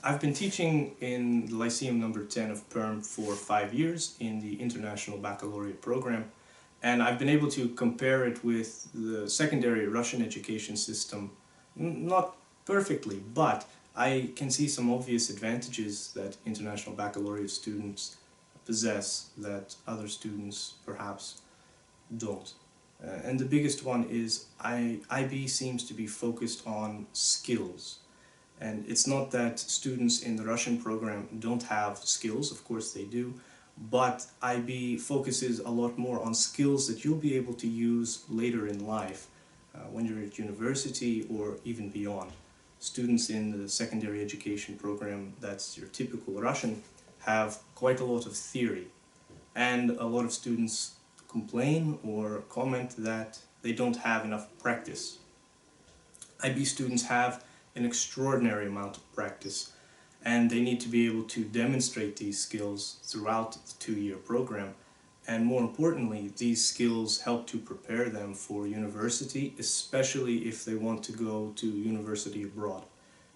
I've been teaching in the Lyceum number 10 of Perm for 5 years in the International Baccalaureate program, and I've been able to compare it with the secondary Russian education system, not perfectly, but I can see some obvious advantages that International Baccalaureate students possess that other students perhaps don't. And the biggest one is IB seems to be focused on skills. And it's not that students in the Russian program don't have skills, of course they do, but IB focuses a lot more on skills that you'll be able to use later in life, when you're at university or even beyond. Students in the secondary education program, that's your typical Russian, have quite a lot of theory, and a lot of students complain or comment that they don't have enough practice. IB students have an extraordinary amount of practice, and they need to be able to demonstrate these skills throughout the 2-year program, and more importantly, these skills help to prepare them for university, especially if they want to go to university abroad.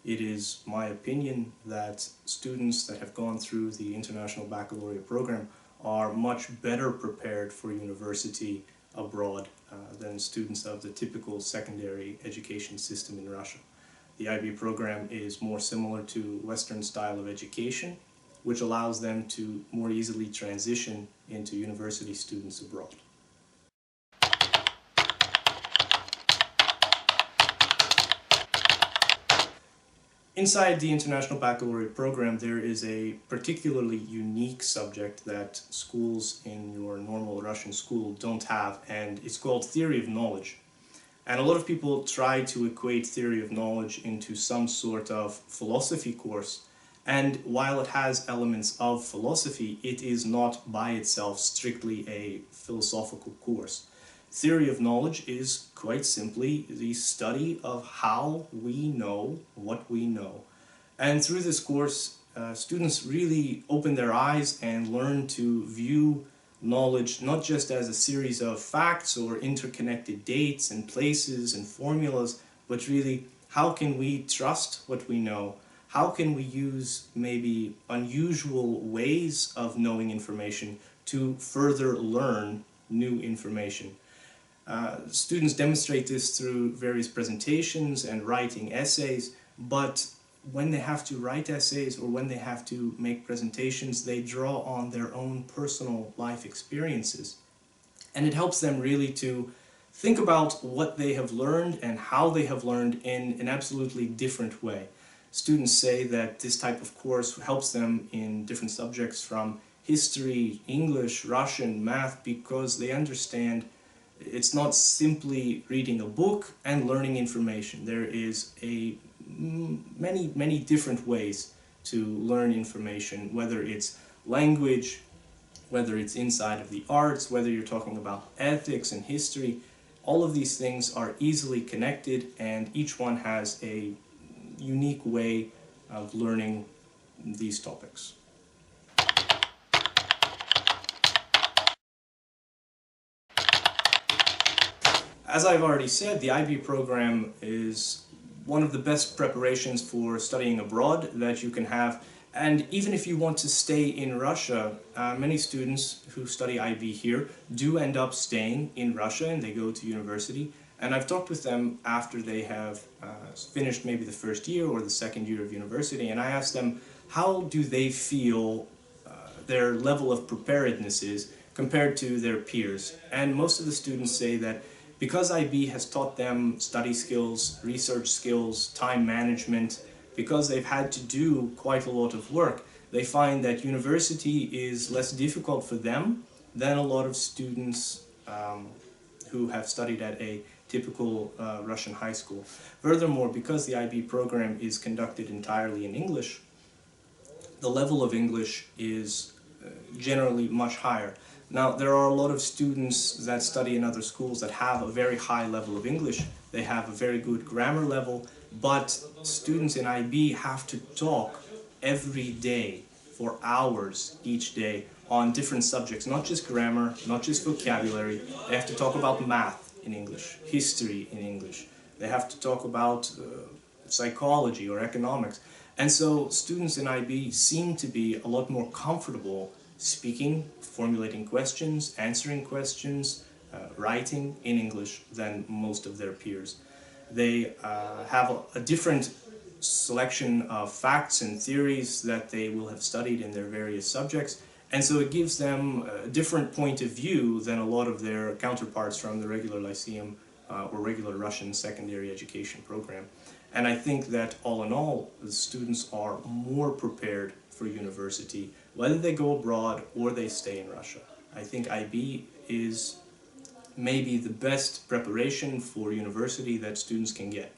It is my opinion that students that have gone through the International Baccalaureate program are much better prepared for university abroad than students of the typical secondary education system in Russia. The IB program is more similar to Western style of education, which allows them to more easily transition into university students abroad. Inside the International Baccalaureate program, there is a particularly unique subject that schools in your normal Russian school don't have, and it's called theory of knowledge. And a lot of people try to equate theory of knowledge into some sort of philosophy course, and while it has elements of philosophy, it is not by itself strictly a philosophical course. Theory of knowledge is quite simply the study of how we know what we know. And through this course, students really open their eyes and learn to view knowledge not just as a series of facts or interconnected dates and places and formulas, but really how can we trust what we know? How can we use maybe unusual ways of knowing information to further learn new information? Students demonstrate this through various presentations and writing essays, but when they have to write essays or when they have to make presentations, they draw on their own personal life experiences. And it helps them really to think about what they have learned and how they have learned in an absolutely different way. Students say that this type of course helps them in different subjects from history, English, Russian, math, because they understand it's not simply reading a book and learning information. There is many different ways to learn information, whether it's language, whether it's inside of the arts, whether you're talking about ethics and history. All of these things are easily connected, and each one has a unique way of learning these topics. As I've already said, the IB program is one of the best preparations for studying abroad that you can have. And even if you want to stay in Russia, many students who study IB here do end up staying in Russia and they go to university. And I've talked with them after they have finished maybe the first year or the second year of university, and I asked them how do they feel their level of preparedness is compared to their peers. And most of the students say that because IB has taught them study skills, research skills, time management, because they've had to do quite a lot of work, they find that university is less difficult for them than a lot of students who have studied at a typical Russian high school. Furthermore, because the IB program is conducted entirely in English, the level of English is generally much higher. Now, there are a lot of students that study in other schools that have a very high level of English. They have a very good grammar level, but students in IB have to talk every day for hours each day on different subjects, not just grammar, not just vocabulary. They have to talk about math in English, history in English. They have to talk about psychology or economics. And so students in IB seem to be a lot more comfortable speaking, formulating questions, answering questions, writing in English than most of their peers. They have a different selection of facts and theories that they will have studied in their various subjects, and so it gives them a different point of view than a lot of their counterparts from the regular Lyceum or regular Russian secondary education program. And I think that all in all, the students are more prepared for university, whether they go abroad or they stay in Russia. I think IB is maybe the best preparation for university that students can get.